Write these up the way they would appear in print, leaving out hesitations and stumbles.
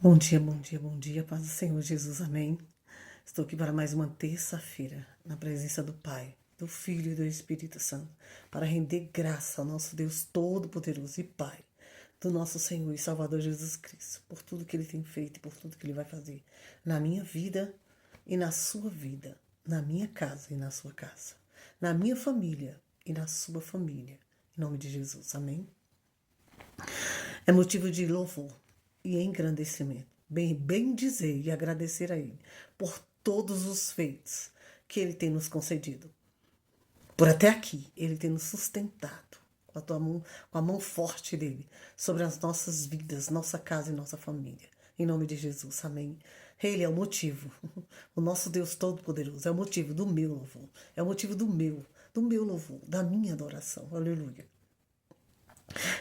Bom dia, bom dia, bom dia, paz do Senhor Jesus, amém. Estou aqui para mais uma terça-feira, na presença do Pai, do Filho e do Espírito Santo, para render graça ao nosso Deus Todo-Poderoso e Pai, do nosso Senhor e Salvador Jesus Cristo, por tudo que Ele tem feito e por tudo que Ele vai fazer na minha vida e na sua vida, na minha casa e na sua casa, na minha família e na sua família, em nome de Jesus, amém. É motivo de louvor e engrandecimento. Bem dizer e agradecer a Ele por todos os feitos que Ele tem nos concedido. Por até aqui, Ele tem nos sustentado com a tua mão, com a mão forte dele sobre as nossas vidas, nossa casa e nossa família. Em nome de Jesus, amém. Ele é o motivo, o nosso Deus Todo-Poderoso, é o motivo do meu louvor, é o motivo do meu louvor, da minha adoração. Aleluia.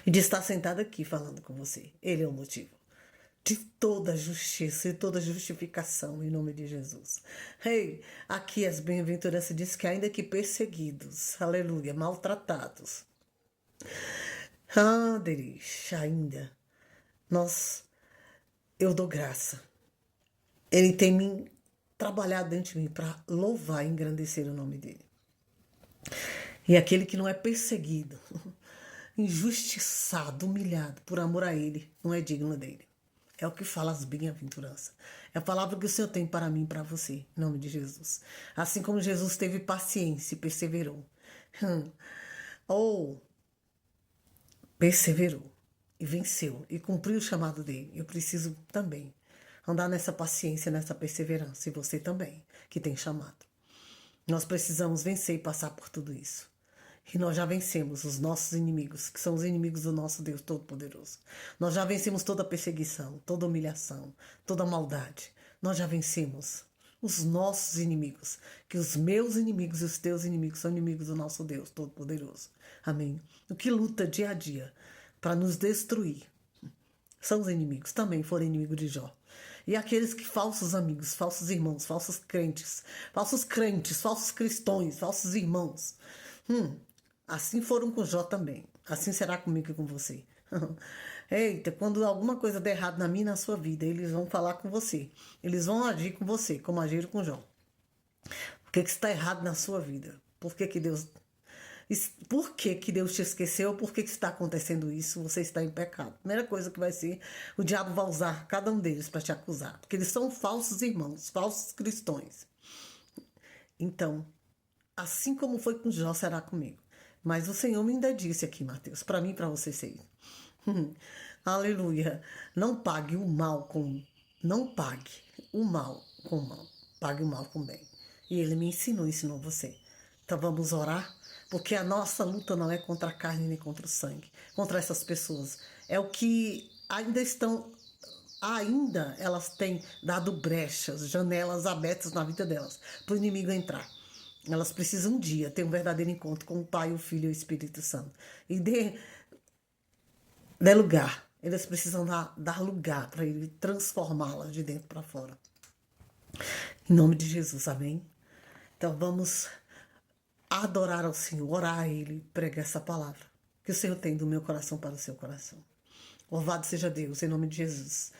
E de estar sentado aqui falando com você. Ele é o motivo de toda justiça e toda justificação, em nome de Jesus. Hey, aqui as bem-aventuranças diz que ainda que perseguidos, aleluia, maltratados, ainda, eu dou graça. Ele tem me trabalhado dentro de mim para louvar e engrandecer o nome dele. E aquele que não é perseguido, injustiçado, humilhado por amor a ele, não é digno dele. É o que fala as bem-aventuranças. É a palavra que o Senhor tem para mim e para você, em nome de Jesus. Assim como Jesus teve paciência e perseverou. Perseverou e venceu e cumpriu o chamado dele. Eu preciso também andar nessa paciência, nessa perseverança. E você também, que tem chamado. Nós precisamos vencer e passar por tudo isso. E nós já vencemos os nossos inimigos, que são os inimigos do nosso Deus Todo-Poderoso. Nós já vencemos toda perseguição, toda humilhação, toda maldade. Nós já vencemos os nossos inimigos, que os meus inimigos e os teus inimigos são inimigos do nosso Deus Todo-Poderoso. Amém? O que luta dia a dia para nos destruir são os inimigos, também foram inimigos de Jó. E aqueles que falsos amigos, falsos irmãos, falsos crentes, falsos cristãos, falsos irmãos. Assim foram com Jó também. Assim será comigo e com você. Eita, quando alguma coisa der errado na minha e na sua vida, eles vão falar com você. Eles vão agir com você, como agiram com Jó. O que está errado na sua vida? Por que Deus te esqueceu? Por que está acontecendo isso? Você está em pecado. Primeira coisa que vai ser, o diabo vai usar cada um deles para te acusar. Porque eles são falsos irmãos, falsos cristãos. Então, assim como foi com Jó, será comigo. Mas o Senhor me ainda disse aqui, Mateus, para mim e para você ser. Aleluia. Não pague o mal com... Não pague o mal com o mal. Pague o mal com o bem. E ele me ensinou você. Então vamos orar, porque a nossa luta não é contra a carne nem contra o sangue, contra essas pessoas. É o que ainda elas têm dado brechas, janelas abertas na vida delas, para o inimigo entrar. Elas precisam um dia ter um verdadeiro encontro com o Pai, o Filho e o Espírito Santo. E dê lugar. Eles precisam dar lugar para ele transformá-las de dentro para fora. Em nome de Jesus, amém? Então vamos adorar ao Senhor, orar a Ele, pregar essa palavra que o Senhor tem do meu coração para o seu coração. Louvado seja Deus, em nome de Jesus.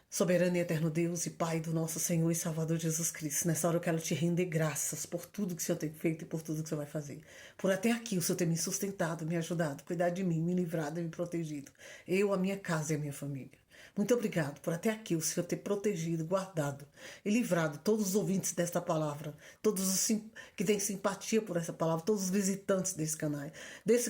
Soberano e eterno Deus e Pai do nosso Senhor e Salvador Jesus Cristo. Nessa hora eu quero te render graças por tudo que o Senhor tem feito e por tudo que o Senhor vai fazer. Por até aqui o Senhor ter me sustentado, me ajudado, cuidado de mim, me livrado e me protegido. Eu, a minha casa e a minha família. Muito obrigado por até aqui o Senhor ter protegido, guardado e livrado todos os ouvintes desta palavra, todos os que têm simpatia por essa palavra, todos os visitantes desse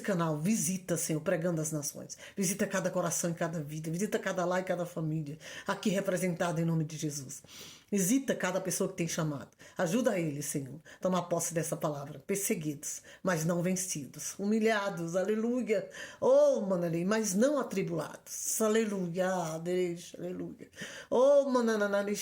canal. Visita, Senhor, pregando as nações. Visita cada coração e cada vida. Visita cada lar e cada família aqui representada em nome de Jesus. Visita cada pessoa que tem chamado. Ajuda eles, Senhor, a tomar posse dessa palavra. Perseguidos, mas não vencidos. Humilhados, aleluia. Oh, manarei, mas não atribulados. Aleluia, aleluia. Oh, manananari,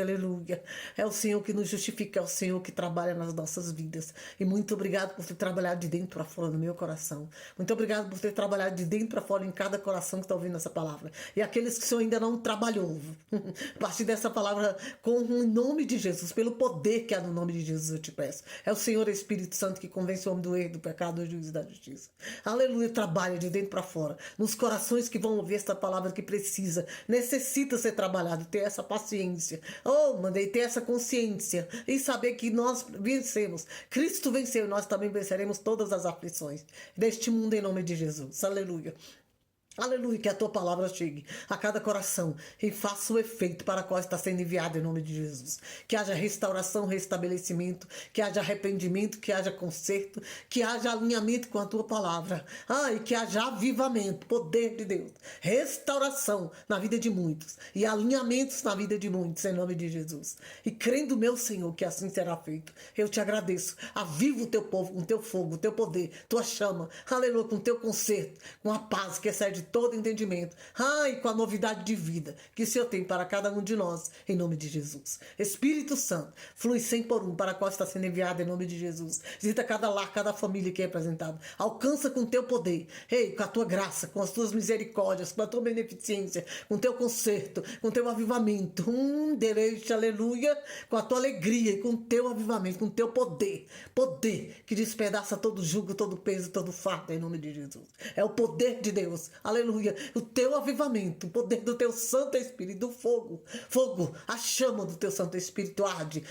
aleluia. É o Senhor que nos justifica, é o Senhor que trabalha nas nossas vidas. E muito obrigado por ter trabalhado de dentro para fora no meu coração. Muito obrigado por ter trabalhado de dentro para fora em cada coração que está ouvindo essa palavra. E aqueles que o Senhor ainda não trabalhou, a partir dessa essa palavra com o nome de Jesus, pelo poder que há no nome de Jesus, eu te peço. É o Senhor Espírito Santo que convence o homem do erro, do pecado, do juízo e da justiça. Aleluia, trabalha de dentro para fora, nos corações que vão ouvir esta palavra que precisa, necessita ser trabalhado, ter essa paciência. Oh, mandei ter essa consciência e saber que nós vencemos. Cristo venceu, nós também venceremos todas as aflições deste mundo em nome de Jesus. Aleluia. Aleluia, que a tua palavra chegue a cada coração e faça o efeito para o qual está sendo enviado em nome de Jesus. Que haja restauração, restabelecimento, que haja arrependimento, que haja conserto, que haja alinhamento com a tua palavra. E que haja avivamento, poder de Deus, restauração na vida de muitos e alinhamentos na vida de muitos em nome de Jesus. E crendo, meu Senhor, que assim será feito, eu te agradeço. Aviva o teu povo com teu fogo, teu poder, tua chama, aleluia, com teu conserto, com a paz que excede todo entendimento. E com a novidade de vida que o Senhor tem para cada um de nós, em nome de Jesus. Espírito Santo, flui 100 por 1 para a qual está sendo enviado em nome de Jesus. Visita cada lar, cada família que é representada. Alcança com teu poder, com a tua graça, com as tuas misericórdias, com a tua beneficência, com teu conserto, com teu avivamento. Deleite, aleluia, com a tua alegria e com o teu avivamento, com o teu poder. Poder que despedaça todo jugo, todo peso, todo fardo em nome de Jesus. É o poder de Deus. Aleluia, o teu avivamento, o poder do teu Santo Espírito, do fogo, a chama do teu Santo Espírito arde,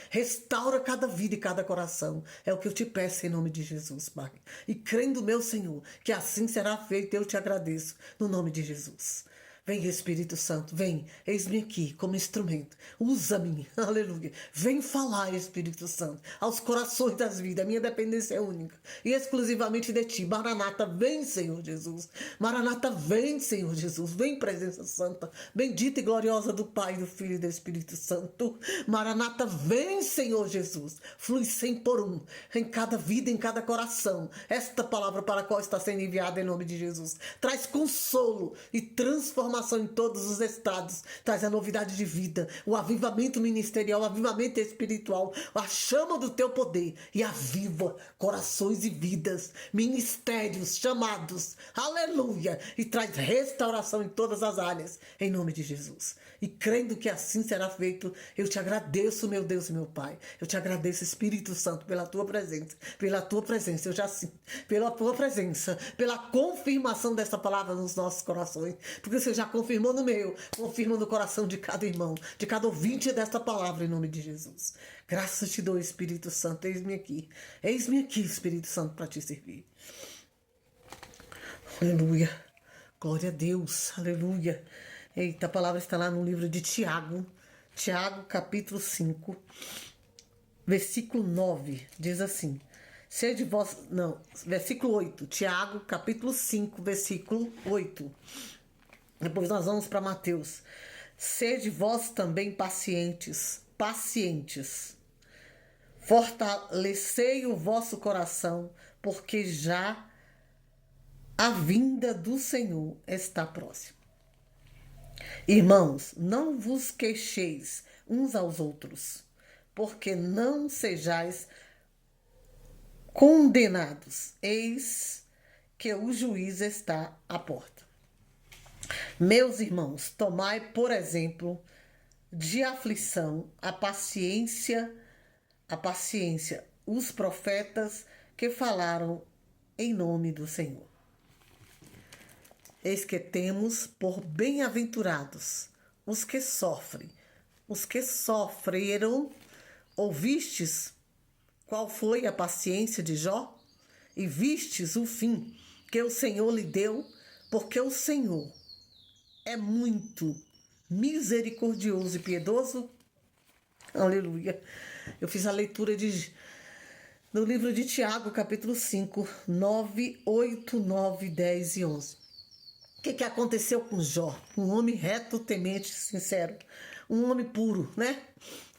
restaura cada vida e cada coração. É o que eu te peço em nome de Jesus, Pai. E crendo, meu Senhor, que assim será feito, eu te agradeço, no nome de Jesus. Vem, Espírito Santo, vem, eis-me aqui como instrumento, usa-me, aleluia. Vem falar, Espírito Santo, aos corações das vidas, a minha dependência é única e exclusivamente de ti. Maranata, vem, Senhor Jesus. Maranata, vem, Senhor Jesus. Vem, presença santa, bendita e gloriosa do Pai, do Filho e do Espírito Santo. Maranata, vem, Senhor Jesus. Flui 100 por 1 em cada vida, em cada coração. Esta palavra para a qual está sendo enviada em nome de Jesus traz consolo e transformação em todos os estados, traz a novidade de vida, o avivamento ministerial, o avivamento espiritual, a chama do teu poder e aviva corações e vidas, ministérios, chamados, aleluia, e traz restauração em todas as áreas, em nome de Jesus. E crendo que assim será feito, eu te agradeço, meu Deus e meu Pai. Eu te agradeço, Espírito Santo, pela tua presença, eu já sinto, pela tua presença, pela confirmação dessa palavra nos nossos corações, porque você já confirmou no meu, confirma no coração de cada irmão, de cada ouvinte desta palavra, em nome de Jesus. Graças te dou, Espírito Santo, eis-me aqui, Espírito Santo, para te servir. Aleluia, glória a Deus, aleluia. Eita, a palavra está lá no livro de Tiago, capítulo 5, versículo 9, diz assim: versículo 8, Tiago, capítulo 5, versículo 8. Depois nós vamos para Mateus. Sede vós também pacientes, fortalecei o vosso coração, porque já a vinda do Senhor está próxima. Irmãos, não vos queixeis uns aos outros, porque não sejais condenados. Eis que o juiz está à porta. Meus irmãos, tomai, por exemplo, de aflição a paciência, os profetas que falaram em nome do Senhor. Eis que temos por bem-aventurados os que sofreram. Ouvistes qual foi a paciência de Jó? E vistes o fim que o Senhor lhe deu, porque o Senhor é muito misericordioso e piedoso. Aleluia. Eu fiz a leitura do livro de Tiago, capítulo 5, 9, 8, 9, 10 e 11. O que aconteceu com Jó? Um homem reto, temente, sincero. Um homem puro, né?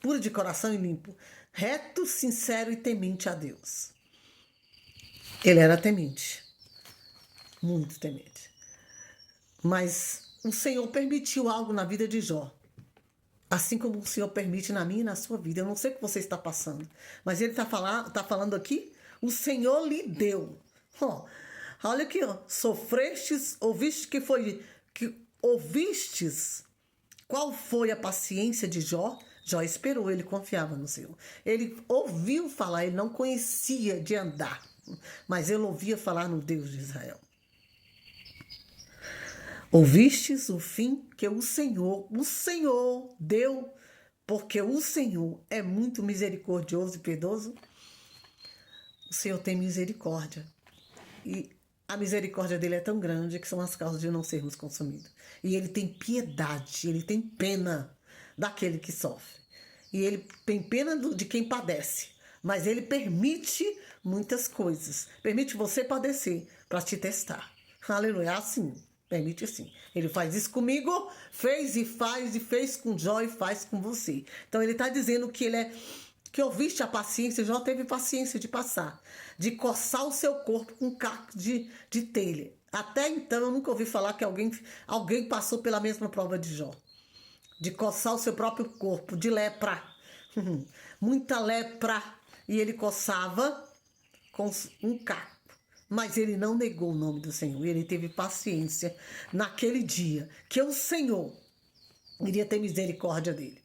Puro de coração e limpo. Reto, sincero e temente a Deus. Ele era temente. Muito temente. Mas o Senhor permitiu algo na vida de Jó. Assim como o Senhor permite na minha e na sua vida. Eu não sei o que você está passando. Mas ele está falando aqui. O Senhor lhe deu. Olha aqui, sofrestes, ouvistes Qual foi a paciência de Jó? Jó esperou, ele confiava no Senhor. Ele ouviu falar, ele não conhecia de andar, mas ele ouvia falar no Deus de Israel. Ouvistes o fim que o Senhor deu, porque o Senhor é muito misericordioso e piedoso. O Senhor tem misericórdia. E a misericórdia dele é tão grande que são as causas de não sermos consumidos. E ele tem piedade, ele tem pena daquele que sofre. E ele tem pena de quem padece. Mas ele permite muitas coisas. Permite você padecer para te testar. Aleluia, assim. Permite sim. Ele faz isso comigo, fez e fez com Jó e faz com você. Então ele está dizendo que que ouviste a paciência, Jó teve paciência de passar, de coçar o seu corpo com caco de telha. Até então eu nunca ouvi falar que alguém passou pela mesma prova de Jó. De coçar o seu próprio corpo, de lepra. Muita lepra. E ele coçava com um caco. Mas ele não negou o nome do Senhor. Ele teve paciência naquele dia que o Senhor iria ter misericórdia dele.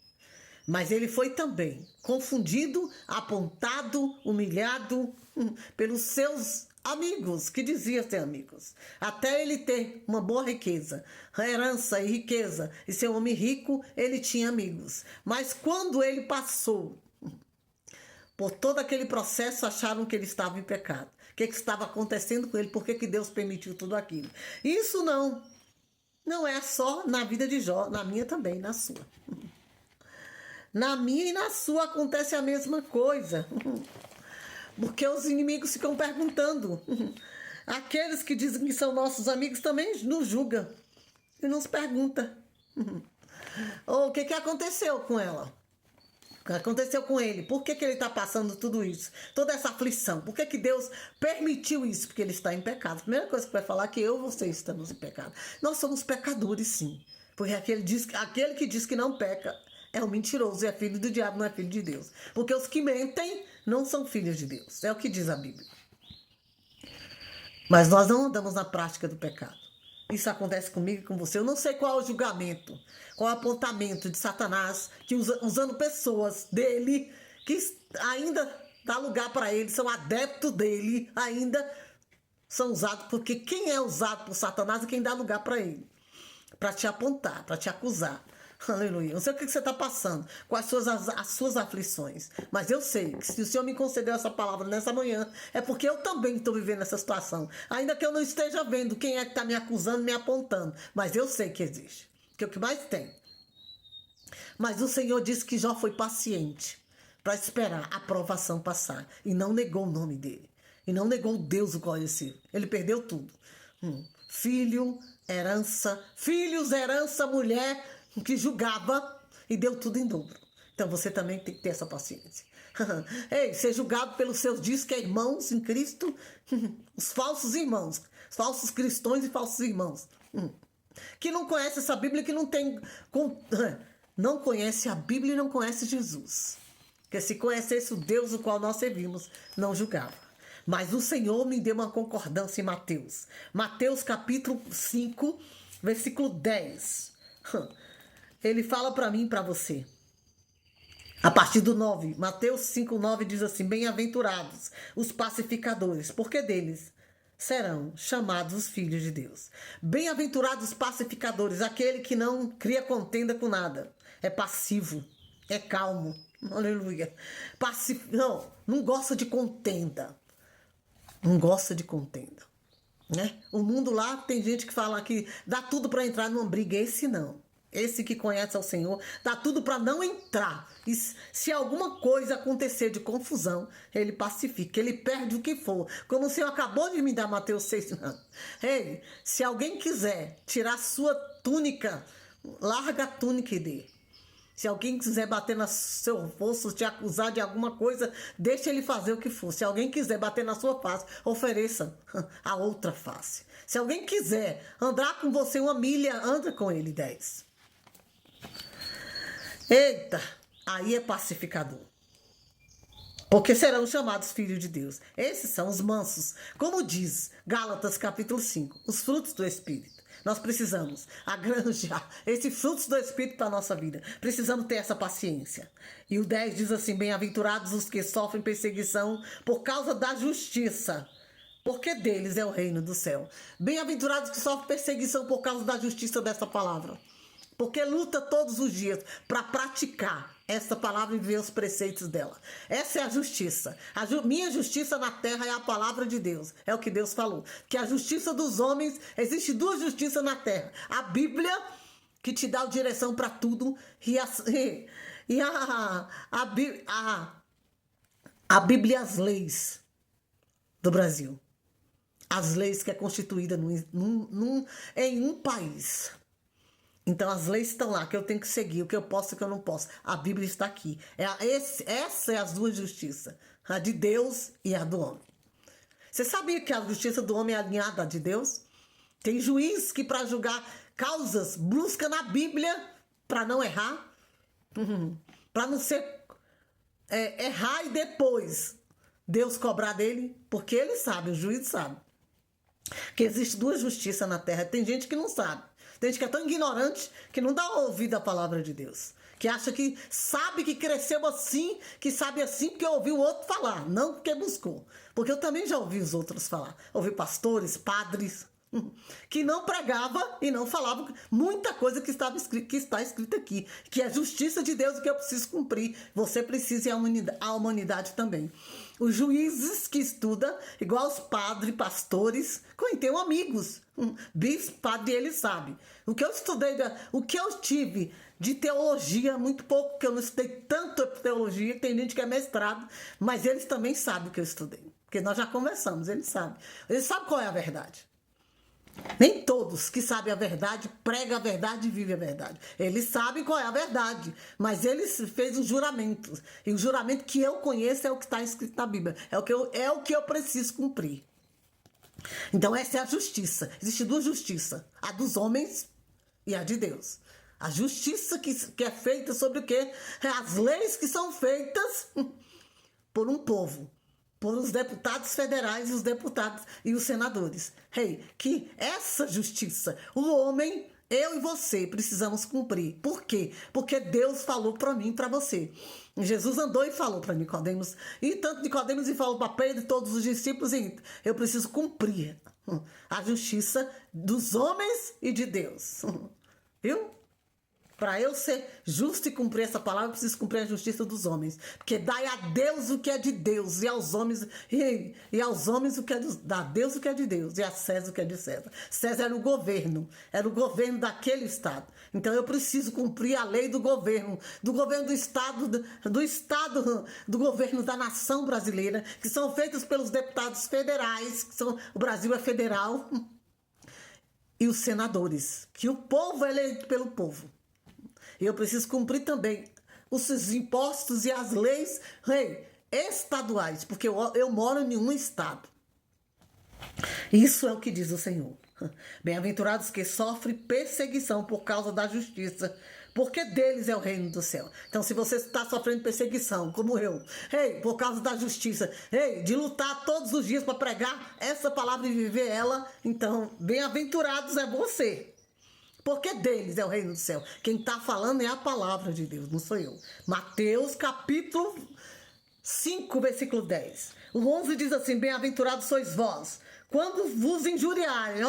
Mas ele foi também confundido, apontado, humilhado pelos seus amigos, que diziam ser amigos. Até ele ter uma boa riqueza, herança e riqueza, e ser um homem rico, ele tinha amigos. Mas quando ele passou por todo aquele processo, acharam que ele estava em pecado. O que estava acontecendo com ele? Por que Deus permitiu tudo aquilo? Isso não é só na vida de Jó, na minha também, na sua. Na minha e na sua acontece a mesma coisa. Porque os inimigos ficam perguntando. Aqueles que dizem que são nossos amigos também nos julgam. E nos perguntam. O que aconteceu com ela? O que aconteceu com ele? Por que ele está passando tudo isso? Toda essa aflição? Por que Deus permitiu isso? Porque ele está em pecado. A primeira coisa que vai falar é que eu e você estamos em pecado. Nós somos pecadores, sim. Porque aquele que diz que não peca é um mentiroso, é filho do diabo, não é filho de Deus. Porque os que mentem não são filhos de Deus. É o que diz a Bíblia. Mas nós não andamos na prática do pecado. Isso acontece comigo e com você. Eu não sei qual é o julgamento, qual é o apontamento de Satanás, que usando pessoas dele, que ainda dá lugar para ele, são adeptos dele, ainda são usados, porque quem é usado por Satanás é quem dá lugar para ele, para te apontar, para te acusar. Aleluia. Eu não sei o que você está passando, quais são as suas aflições, mas eu sei que se o Senhor me concedeu essa palavra nessa manhã, é porque eu também estou vivendo essa situação. Ainda que eu não esteja vendo quem é que está me acusando, me apontando, mas eu sei que existe, que é o que mais tem. Mas o Senhor disse que Jó foi paciente para esperar a provação passar e não negou o nome dele. E não negou o Deus o qual ele serviu. Ele perdeu tudo. Filhos, herança, mulher que julgava e deu tudo em dobro. Então você também tem que ter essa paciência. Ei, ser julgado pelos seus irmãos em Cristo, os falsos irmãos, os falsos cristãos e falsos irmãos, que não conhecem essa Bíblia, que não conhece a Bíblia e não conhece Jesus. Porque se conhecesse o Deus o qual nós servimos, não julgava. Mas o Senhor me deu uma concordância em Mateus. Mateus capítulo 5, versículo 10. Ele fala para mim e para você. A partir do 9, Mateus 5, 9 diz assim: bem-aventurados os pacificadores, porque deles serão chamados os filhos de Deus. Bem-aventurados os pacificadores, aquele que não cria contenda com nada. É passivo, é calmo. Aleluia. Não gosta de contenda. Não gosta de contenda. Né? O mundo lá tem gente que fala que dá tudo para entrar numa briga. Esse não. Esse que conhece ao Senhor, dá tudo para não entrar. E se alguma coisa acontecer de confusão, ele pacifica, ele perde o que for. Como o Senhor acabou de me dar Mateus 6. Ei, se alguém quiser tirar sua túnica, larga a túnica e dê. Se alguém quiser bater no seu rosto, te acusar de alguma coisa, deixe ele fazer o que for. Se alguém quiser bater na sua face, ofereça a outra face. Se alguém quiser andar com você 1 milha, anda com ele 10. Eita, aí é pacificador. Porque serão chamados filhos de Deus. Esses são os mansos. Como diz Gálatas capítulo 5, os frutos do Espírito. Nós precisamos agranjar esses frutos do Espírito para a nossa vida. Precisamos ter essa paciência. E o 10 diz assim: bem-aventurados os que sofrem perseguição por causa da justiça, porque deles é o reino do céu. Bem-aventurados que sofrem perseguição por causa da justiça dessa palavra. Porque luta todos os dias para praticar essa palavra e viver os preceitos dela. Essa é a justiça. Minha justiça na terra é a palavra de Deus. É o que Deus falou. Que a justiça dos homens, existe duas justiças na terra. A Bíblia, que te dá a direção para tudo, e a Bíblia e as leis do Brasil. As leis que é constituída em um país. Então, as leis estão lá, que eu tenho que seguir, o que eu posso e o que eu não posso. A Bíblia está aqui. Essa é as duas justiças, a de Deus e a do homem. Você sabia que a justiça do homem é alinhada à de Deus? Tem juiz que, para julgar causas, busca na Bíblia para não errar, para não ser errar e depois Deus cobrar dele, porque ele sabe, o juiz sabe, que existe duas justiças na terra. Tem gente que não sabe. Tem gente que é tão ignorante que não dá ouvido à palavra de Deus. Que acha que sabe, que cresceu assim, que sabe assim porque ouviu o outro falar, não porque buscou. Porque eu também já ouvi os outros falar. Ouvi pastores, padres, que não pregava e não falava muita coisa que está escrita aqui. Que é a justiça de Deus que eu preciso cumprir. Você precisa e a humanidade também. Os juízes que estudam, igual os padres, pastores, tenho amigos, bispo, padre, ele sabe. O que eu estudei, o que eu tive de teologia, muito pouco, porque eu não estudei tanto teologia, tem gente que é mestrado, mas eles também sabem o que eu estudei. Porque nós já conversamos, eles sabem. Eles sabem qual é a verdade. Nem todos que sabem a verdade pregam a verdade e vivem a verdade. Eles sabem qual é a verdade, mas eles fez um juramento. E o juramento que eu conheço é o que está escrito na Bíblia. É o que eu preciso cumprir. Então essa é a justiça. Existem duas justiças. A dos homens e a de Deus. A justiça que é feita sobre o quê? As leis que são feitas por um povo. Por os deputados federais, os deputados e os senadores. Que essa justiça, o homem, eu e você, precisamos cumprir. Por quê? Porque Deus falou para mim e para você. Jesus andou e falou para Nicodemos. E tanto Nicodemos e falou para Pedro e todos os discípulos. E eu preciso cumprir a justiça dos homens e de Deus. Viu? Para eu ser justo e cumprir essa palavra, eu preciso cumprir a justiça dos homens. Porque dai a Deus o que é de Deus, e aos homens o que é a Deus o que é de Deus, e a César o que é de César. César era o governo daquele estado. Então eu preciso cumprir a lei do governo do estado, do governo da nação brasileira, que são feitos pelos deputados federais, o Brasil é federal, e os senadores, que o povo é eleito pelo povo. E eu preciso cumprir também os impostos e as leis estaduais, porque eu moro em um estado. Isso é o que diz o Senhor. Bem-aventurados que sofrem perseguição por causa da justiça, porque deles é o reino do céu. Então, se você está sofrendo perseguição, como eu, por causa da justiça, de lutar todos os dias para pregar essa palavra e viver ela, então, bem-aventurados é você. Porque deles é o reino do céu. Quem está falando é a palavra de Deus, não sou eu. Mateus capítulo 5, versículo 10. O 11 diz assim: bem-aventurados sois vós, quando vos injuriarem,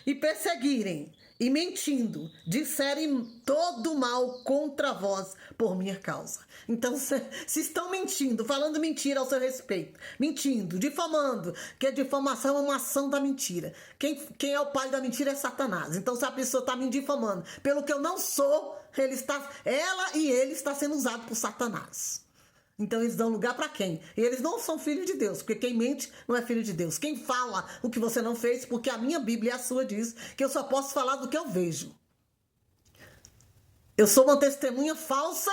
e perseguirem, e mentindo, disserem todo mal contra vós por minha causa. Então, se estão mentindo, falando mentira ao seu respeito, mentindo, difamando, que a difamação é uma ação da mentira. Quem é o pai da mentira é Satanás. Então, se a pessoa está me difamando pelo que eu não sou, ela e ele está sendo usado por Satanás. Então eles dão lugar para quem? E eles não são filhos de Deus, porque quem mente não é filho de Deus. Quem fala o que você não fez, porque a minha Bíblia e a sua diz que eu só posso falar do que eu vejo. Eu sou uma testemunha falsa,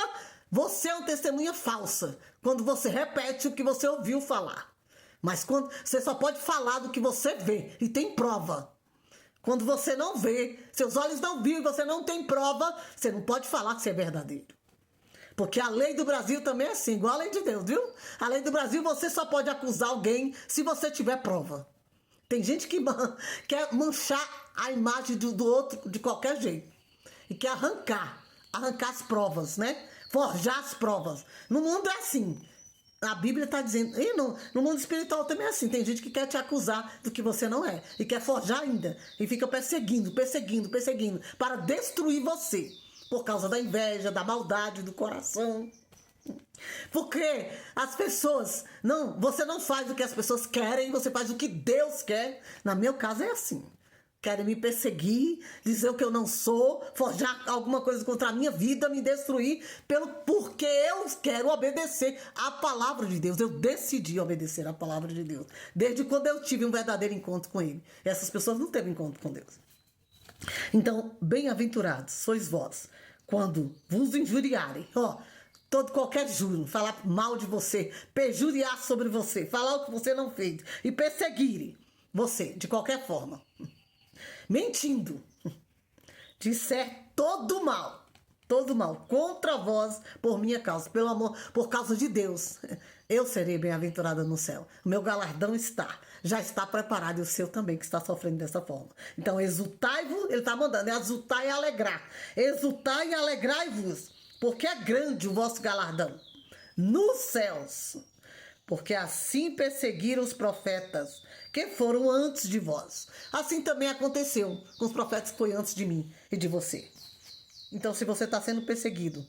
você é uma testemunha falsa, quando você repete o que você ouviu falar. Mas quando você só pode falar do que você vê e tem prova. Quando você não vê, seus olhos não viram e você não tem prova, você não pode falar que você é verdadeiro. Porque a lei do Brasil também é assim, igual a lei de Deus, viu? A lei do Brasil, você só pode acusar alguém se você tiver prova. Tem gente que quer manchar a imagem do outro de qualquer jeito. E quer arrancar as provas, né? Forjar as provas. No mundo é assim. A Bíblia está dizendo, e no mundo espiritual também é assim. Tem gente que quer te acusar do que você não é. E quer forjar ainda. E fica perseguindo para destruir você. Por causa da inveja, da maldade do coração. Porque as pessoas, você não faz o que as pessoas querem, você faz o que Deus quer. No meu caso é assim. Querem me perseguir, dizer o que eu não sou, forjar alguma coisa contra a minha vida, me destruir, porque eu quero obedecer à palavra de Deus. Eu decidi obedecer à palavra de Deus. Desde quando eu tive um verdadeiro encontro com Ele. Essas pessoas não teve encontro com Deus. Então, bem-aventurados sois vós, quando vos injuriarem, qualquer juro, falar mal de você, perjuriar sobre você, falar o que você não fez e perseguirem você de qualquer forma, mentindo, disser todo mal contra vós por minha causa, pelo amor, por causa de Deus, eu serei bem-aventurada no céu. O meu galardão já está preparado, e o seu também, que está sofrendo dessa forma. Então, exultai-vos, ele está mandando, exultai e alegrar. Exultai e alegrai-vos, porque é grande o vosso galardão nos céus. Porque assim perseguiram os profetas que foram antes de vós. Assim também aconteceu com os profetas que foi antes de mim e de você. Então, se você está sendo perseguido,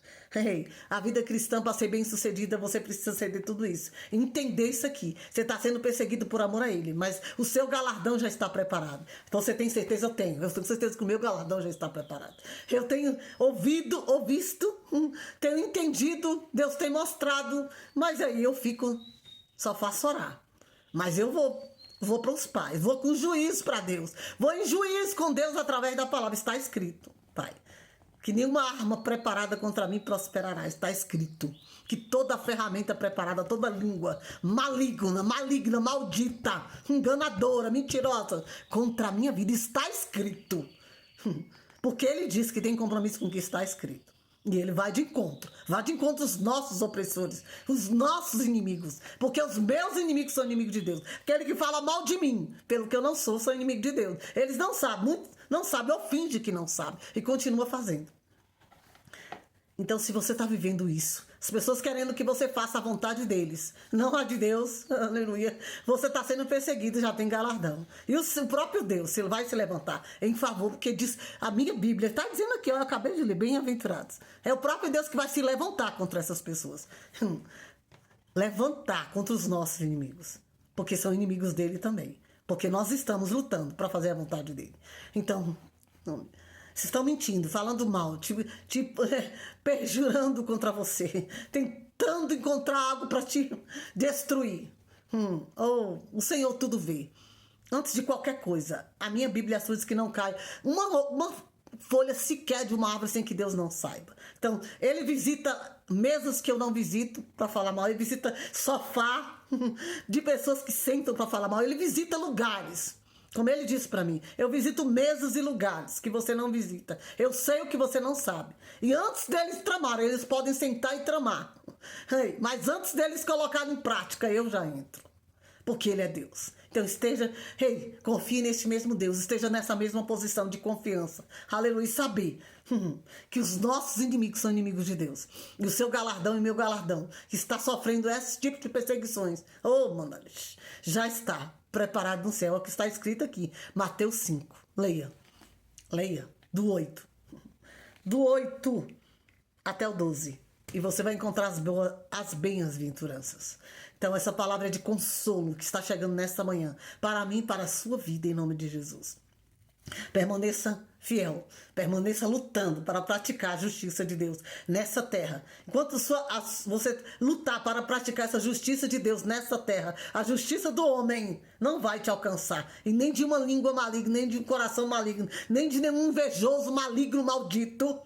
a vida cristã, para ser bem sucedida, você precisa ceder tudo isso. Entender isso aqui. Você está sendo perseguido por amor a Ele, mas o seu galardão já está preparado. Então, você tem certeza? Eu tenho. Eu tenho certeza que o meu galardão já está preparado. Eu tenho ouvido, tenho entendido, Deus tem mostrado, mas aí eu só faço orar. Mas eu vou para os pais, vou com juízo para Deus. Vou em juízo com Deus através da palavra. Está escrito, Pai, que nenhuma arma preparada contra mim prosperará. Está escrito que toda ferramenta preparada, toda língua maligna, maldita, enganadora, mentirosa contra a minha vida, está escrito. Porque ele diz que tem compromisso com o que está escrito. E ele vai de encontro aos nossos opressores, os nossos inimigos, porque os meus inimigos são inimigos de Deus. Aquele que fala mal de mim, pelo que eu não sou inimigo de Deus. Eles não sabem, muitos não sabem, ou finge que não sabe, e continua fazendo. Então, se você está vivendo isso, as pessoas querendo que você faça a vontade deles, não a de Deus, aleluia, você está sendo perseguido, já tem galardão. E o próprio Deus, ele vai se levantar em favor, porque diz, a minha Bíblia está dizendo aqui, eu acabei de ler, bem-aventurados. É o próprio Deus que vai se levantar contra essas pessoas. Levantar contra os nossos inimigos, porque são inimigos dele também. Porque nós estamos lutando para fazer a vontade dele. Então, vocês estão mentindo, falando mal, perjurando contra você, tentando encontrar algo para te destruir. O Senhor tudo vê. Antes de qualquer coisa, a minha Bíblia diz que não cai uma folha sequer de uma árvore sem que Deus não saiba. Então, ele visita mesas que eu não visito para falar mal, ele visita sofá de pessoas que sentam para falar mal, ele visita lugares. Como ele disse para mim, eu visito mesas e lugares que você não visita. Eu sei o que você não sabe. E antes deles tramarem, eles podem sentar e tramar. Mas antes deles colocarem em prática, eu já entro. Porque ele é Deus. Então confie neste mesmo Deus. Esteja nessa mesma posição de confiança. Aleluia. E saber que os nossos inimigos são inimigos de Deus. E o seu galardão e meu galardão, que está sofrendo esse tipo de perseguições, já está preparado no céu. É o que está escrito aqui. Mateus 5. Leia. Do 8. Do 8 até o 12. E você vai encontrar as bem-aventuranças. Então, essa palavra é de consolo que está chegando nesta manhã. Para mim e para a sua vida, em nome de Jesus. Permaneça fiel. Permaneça lutando para praticar a justiça de Deus nessa terra. Enquanto você lutar para praticar essa justiça de Deus nessa terra, a justiça do homem não vai te alcançar. E nem de uma língua maligna, nem de um coração maligno, nem de nenhum invejoso, maligno, maldito.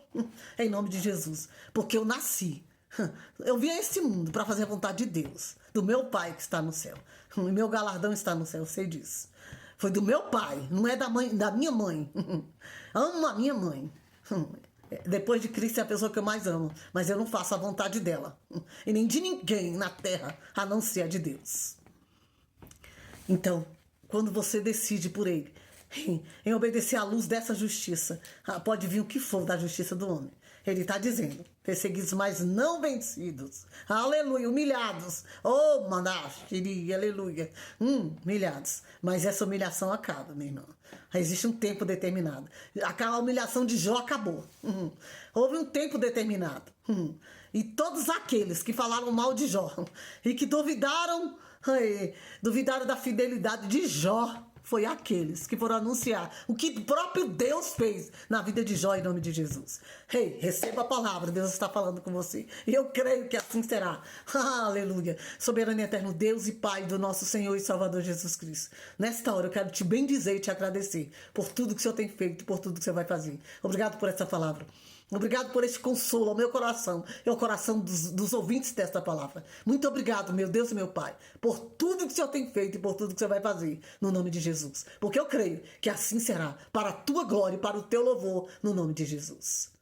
Em nome de Jesus. Porque eu nasci. Eu vim a esse mundo para fazer a vontade de Deus, do meu Pai que está no céu. E meu galardão está no céu, eu sei disso. Foi do meu pai, não é da minha mãe. Amo a minha mãe. Depois de Cristo é a pessoa que eu mais amo. Mas eu não faço a vontade dela. E nem de ninguém na terra, a não ser a de Deus. Então, quando você decide por ele, em obedecer à luz dessa justiça, pode vir o que for da justiça do homem. Ele está dizendo, perseguidos, mas não vencidos. Aleluia, humilhados. Oh, mandaste, aleluia. Humilhados. Mas essa humilhação acaba, meu irmão. Existe um tempo determinado. A humilhação de Jó acabou. Houve um tempo determinado. E todos aqueles que falaram mal de Jó e que duvidaram da fidelidade de Jó, foi aqueles que foram anunciar o que o próprio Deus fez na vida de Jó, em nome de Jesus. Receba a palavra, Deus está falando com você. E eu creio que assim será. Aleluia. Soberano e eterno Deus e Pai do nosso Senhor e Salvador Jesus Cristo. Nesta hora eu quero te bendizer e te agradecer por tudo que o Senhor tem feito, por tudo que o Senhor vai fazer. Obrigado por essa palavra. Obrigado por este consolo ao meu coração e ao coração dos ouvintes desta palavra. Muito obrigado, meu Deus e meu Pai, por tudo que o Senhor tem feito e por tudo que o Senhor vai fazer, no nome de Jesus. Porque eu creio que assim será, para a tua glória e para o teu louvor, no nome de Jesus.